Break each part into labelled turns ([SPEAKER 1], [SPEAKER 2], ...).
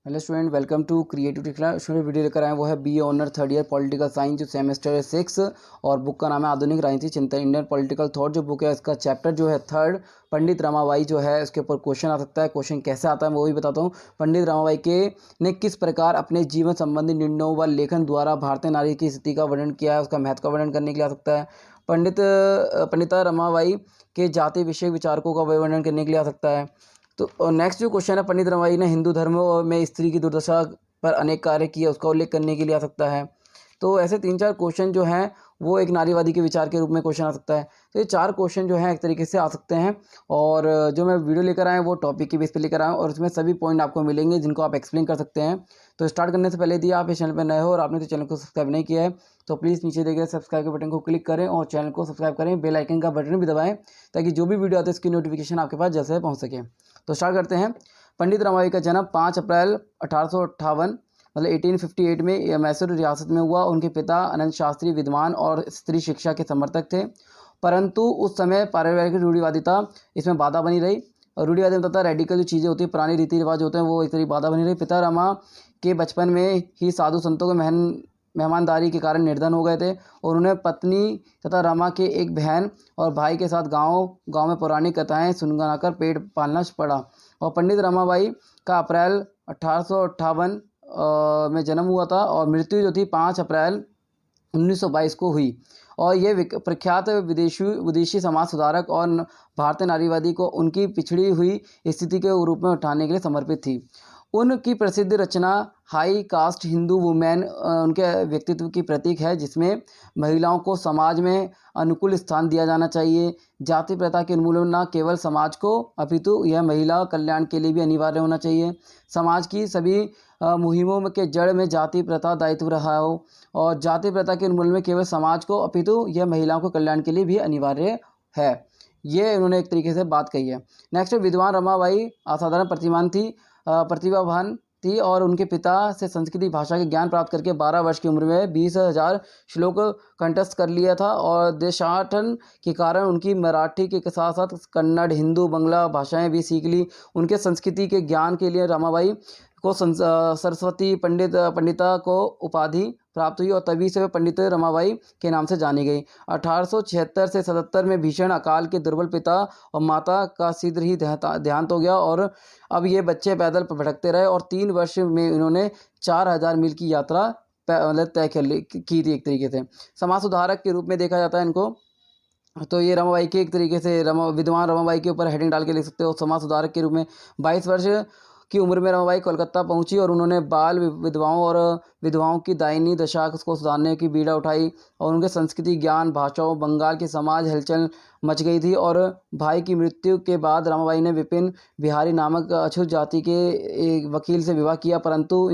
[SPEAKER 1] Hello student, welcome to creative student. Video लेकर आए वो है B honour third year political science, जो सेमेस्टर है 6 और बुक का नाम है आधुनिक राजनीति चिंतन इंडियन पॉलिटिकल थॉट। जो बुक है इसका चैप्टर जो है थर्ड, पंडित रमाबाई जो है उसके ऊपर क्वेश्चन आ सकता है। क्वेश्चन कैसे आता है वो भी बताता हूँ। पंडित रमाबाई के ने किस प्रकार अपने जीवन संबंधी निर्णयों व लेखन द्वारा भारतीय नारी की स्थिति का वर्णन किया है, उसका महत्व का वर्णन करने के लिए आ सकता है। पंडिता रमाबाई के जाति विषय विचारकों का वर्णन करने के लिए आ सकता है। तो नेक्स्ट जो क्वेश्चन है, पंडित रमाबाई ने हिंदू धर्म में स्त्री की दुर्दशा पर अनेक कार्य किए, उसका उल्लेख करने के लिए आ सकता है। तो ऐसे 3-4 क्वेश्चन जो हैं वो एक नारीवादी के विचार के रूप में क्वेश्चन आ सकता है। तो ये 4 क्वेश्चन जो हैं एक तरीके से आ सकते हैं। और जो मैं वीडियो लेकर आया वो टॉपिक की बेस पे लेकर आया और उसमें सभी पॉइंट आपको मिलेंगे जिनको आप एक्सप्लेन कर सकते हैं। तो स्टार्ट करने से पहले यदि आप इस चैनल पर नए हो और आपने तो चैनल को सब्सक्राइब नहीं किया है तो प्लीज़ नीचे दिए गए सब्सक्राइब के बटन को क्लिक करें और चैनल को सब्सक्राइब करें, बेल आइकन का बटन भी दबाएं ताकि जो भी वीडियो आते हैं उसकी नोटिफिकेशन आपके पास जल्द से पहुँच सके। तो स्टार्ट करते हैं। पंडित रमाबाई का जन्म 5 अप्रैल 1858 मतलब 1858 में मैसूर रियासत में हुआ। उनके पिता अनंत शास्त्री विद्वान और स्त्री शिक्षा के समर्थक थे, परंतु उस समय पारिवारिक रूढ़िवादिता इसमें बाधा बनी रही। और रूढ़िवादी मतलब रेडिकल जो चीज़ें होती है, पुराने रीति रिवाज होते हैं, वो एक तरीके बाधा बनी रही। पिता रमा के बचपन में ही साधु संतों के मेहमानदारी के कारण निर्धन हो गए थे और उन्हें पत्नी तथा रमा के एक बहन और भाई के साथ गांव में पौराणिक कथाएं सुनकर पेट पालना पड़ा। और पंडित रमाबाई का अप्रैल 1858 में जन्म हुआ था और मृत्यु जो थी 5 अप्रैल 1922 को हुई। और ये प्रख्यात विदेशी समाज सुधारक और भारतीय नारीवादी को उनकी पिछड़ी हुई स्थिति के रूप में उठाने के लिए समर्पित थी। उनकी प्रसिद्ध रचना हाई कास्ट हिंदू वुमेन उनके व्यक्तित्व की प्रतीक है, जिसमें महिलाओं को समाज में अनुकूल स्थान दिया जाना चाहिए। जाति प्रथा के उन्मूलन न केवल समाज को अपितु यह महिला कल्याण के लिए भी अनिवार्य होना चाहिए। समाज की सभी मुहिमों के जड़ में जाति प्रथा दायित्व रहा हो और जाति प्रथा के उन्मूलन में केवल समाज को अपितु यह महिलाओं को कल्याण के लिए भी अनिवार्य है। ये उन्होंने एक तरीके से बात कही है। नेक्स्ट, विद्वान रमाबाई असाधारण प्रतिभावान थी और उनके पिता से संस्कृत भाषा के ज्ञान प्राप्त करके 12 वर्ष की उम्र में 20,000 श्लोक कंठस्थ कर लिया था। और देशाटन के कारण उनकी मराठी के साथ साथ कन्नड़, हिंदू, बंगला भाषाएं भी सीख ली। उनके संस्कृति के ज्ञान के लिए रमाबाई को सरस्वती पंडिता को उपाधि प्राप्त हुई और तभी से वे पंडित रमाबाई के नाम से जानी गई। 1876 से 77 में भीषण अकाल के दुर्बल पिता और माता का शीघ्र ही देहांत हो गया और अब ये बच्चे पैदल भटकते रहे और 3 वर्ष में इन्होंने 4000 मील की यात्रा मतलब तय की थी। एक तरीके से समाज सुधारक के रूप में देखा जाता है इनको। तो ये रमाबाई के एक तरीके से विद्वान रमाबाई के ऊपर हेडिंग डाल के लिख सकते हो समाज सुधारक के रूप में। 22 वर्ष की उम्र में रमाबाई कोलकाता पहुंची और उन्होंने बाल विधवाओं की दायनीय दशा को सुधारने की बीड़ा उठाई और उनके संस्कृति, ज्ञान, भाषाओं, बंगाल की समाज हलचल मच गई थी। और भाई की मृत्यु के बाद रमाबाई ने विपिन बिहारी नामक अछूत जाति के एक वकील से विवाह किया, परंतु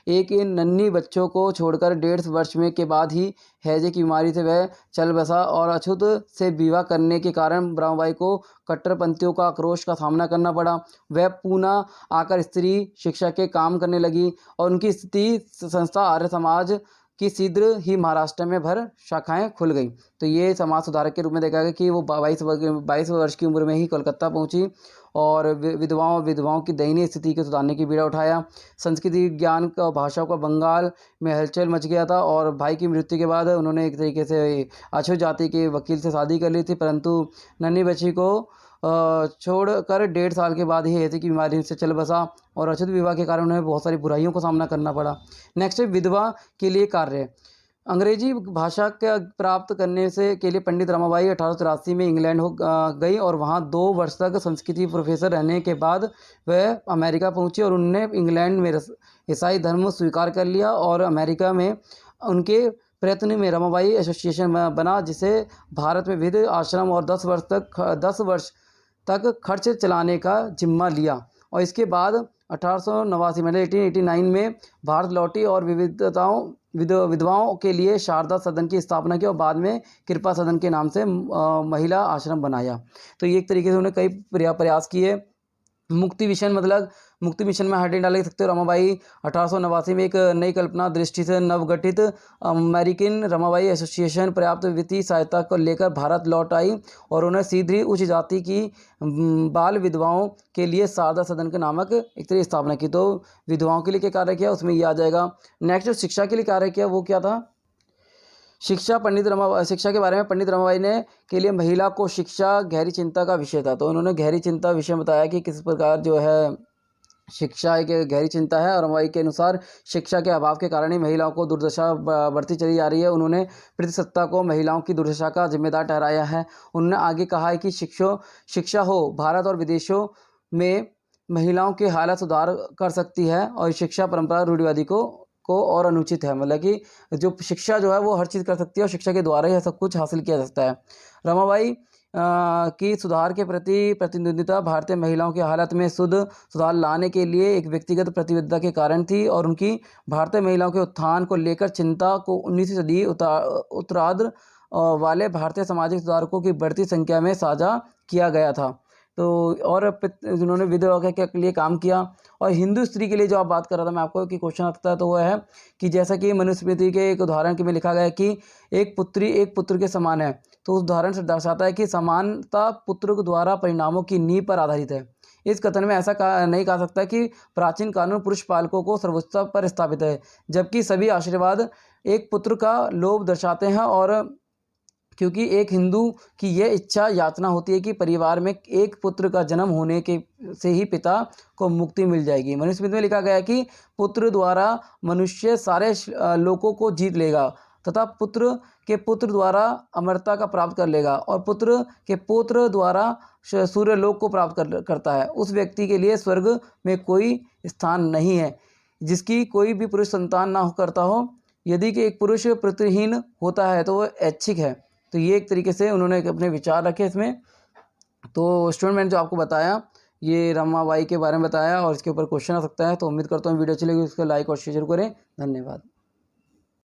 [SPEAKER 1] एक इन नन्ही बच्चों को छोड़कर 1.5 वर्ष में के बाद ही हैजे की बीमारी से वह चल बसा और अछूत से विवाह करने के कारण रमाबाई को कट्टरपंथियों का आक्रोश का सामना करना पड़ा। वह पूना आकर स्त्री शिक्षा के काम करने लगी और उनकी स्थिति संस्था आर्य समाज की शीघ्र ही महाराष्ट्र में भर शाखाएं खुल गई। तो ये समाज सुधारक के रूप में देखा गया कि वो 22 वर्ष की उम्र में ही कोलकाता पहुंची और विधवाओं की दयनीय स्थिति के सुधारने की बीड़ा उठाया। संस्कृति, ज्ञान का, भाषा का बंगाल में हलचल मच गया था और भाई की मृत्यु के बाद उन्होंने एक तरीके से अछूत जाति के वकील से शादी कर ली थी, परंतु नन्ही बच्ची को छोड़कर 1.5 साल के बाद ही हैजे की बीमारी से चल बसा और अछूत विवाह के कारण उन्हें बहुत सारी बुराइयों का सामना करना पड़ा। नेक्स्ट, विधवा के लिए कार्य। अंग्रेजी भाषा का प्राप्त करने से के लिए पंडित रमाबाई 1883 में इंग्लैंड गई और वहाँ 2 वर्ष तक संस्कृति प्रोफेसर रहने के बाद वह अमेरिका पहुँची और उन्होंने इंग्लैंड में ईसाई धर्म स्वीकार कर लिया और अमेरिका में उनके प्रयत्न में रमाबाई एसोसिएशन बना, जिसे भारत में विविध आश्रम और 10 वर्ष तक खर्च चलाने का जिम्मा लिया। और इसके बाद 1889 मतलब 1889 में भारत लौटी और विधवाओं के लिए शारदा सदन की स्थापना की और बाद में कृपा सदन के नाम से महिला आश्रम बनाया। तो ये एक तरीके से उन्होंने कई प्रयास किए। मुक्ति मिशन मतलब मुक्ति मिशन में हेडिंग डाल सकते हो रमाबाई 1889 में एक नई कल्पना दृष्टि से नवगठित अमेरिकन रमाबाई एसोसिएशन पर्याप्त वित्तीय सहायता को लेकर भारत लौट आई और उन्हें सीधी उच्च जाति की बाल विधवाओं के लिए शारदा सदन के नामक एक तरह स्थापना की। तो विधवाओं के लिए क्या कार्य किया उसमें ये आ जाएगा। नेक्स्ट जो शिक्षा के लिए कार्य किया वो क्या था, शिक्षा के बारे में पंडित रमाबाई ने के लिए महिला को शिक्षा गहरी चिंता का विषय था। तो उन्होंने गहरी चिंता विषय बताया कि किस प्रकार जो है शिक्षा एक गहरी चिंता है और रमाबाई के अनुसार शिक्षा के अभाव के कारण ही महिलाओं को दुर्दशा बढ़ती चली जा रही है। उन्होंने प्रतिसत्ता को महिलाओं की दुर्दशा का जिम्मेदार ठहराया है। उन्होंने आगे कहा है कि शिक्षा हो भारत और विदेशों में महिलाओं की हालत सुधार कर सकती है और शिक्षा परंपरा रूढ़िवादी को और अनुचित है। मतलब कि जो शिक्षा जो है वो हर चीज़ कर सकती है और शिक्षा के द्वारा ही सब कुछ हासिल किया जा सकता है। रमाबाई की सुधार के प्रति प्रतिद्वंदिता भारतीय महिलाओं की हालत में सुधार लाने के लिए एक व्यक्तिगत प्रतिबद्धता के कारण थी और उनकी भारतीय महिलाओं के उत्थान को लेकर चिंता को 19वीं सदी उत्तरार्ध वाले भारतीय सामाजिक सुधारकों की बढ़ती संख्या में साझा किया गया था। तो और जिन्होंने विधवा के लिए काम किया। और हिंदू स्त्री के लिए जो आप बात कर रहा था मैं आपको कि क्वेश्चन आता है तो वो है कि जैसा कि मनुस्मृति के एक उदाहरण के में लिखा गया है कि एक पुत्री एक पुत्र के समान है। तो उस उदाहरण से दर्शाता है कि समानता पुत्र के द्वारा परिणामों की नींव पर आधारित है। इस कथन में ऐसा नहीं कहा सकता कि प्राचीन कानून पुरुष पालकों को सर्वोच्चता पर स्थापित है, जबकि सभी आशीर्वाद एक पुत्र का लोभ दर्शाते हैं। और क्योंकि एक हिंदू की यह इच्छा याचना होती है कि परिवार में एक पुत्र का जन्म होने के से ही पिता को मुक्ति मिल जाएगी। मनुस्मृति में लिखा गया है कि पुत्र द्वारा मनुष्य सारे लोकों को जीत लेगा तथा पुत्र के पुत्र द्वारा अमरता का प्राप्त कर लेगा और पुत्र के पुत्र द्वारा सूर्यलोक को प्राप्त करता है। उस व्यक्ति के लिए स्वर्ग में कोई स्थान नहीं है जिसकी कोई भी पुरुष संतान ना करता हो। यदि कि एक पुरुष पुत्रहीन होता है तो वह ऐच्छिक है। तो ये एक तरीके से उन्होंने अपने विचार रखे इसमें। तो स्टूडेंट मैंने जो आपको बताया ये रमाबाई के बारे में बताया और इसके ऊपर क्वेश्चन आ सकता है। तो उम्मीद करता हूँ वीडियो अच्छी लगी उसको लाइक और शेयर करें। धन्यवाद।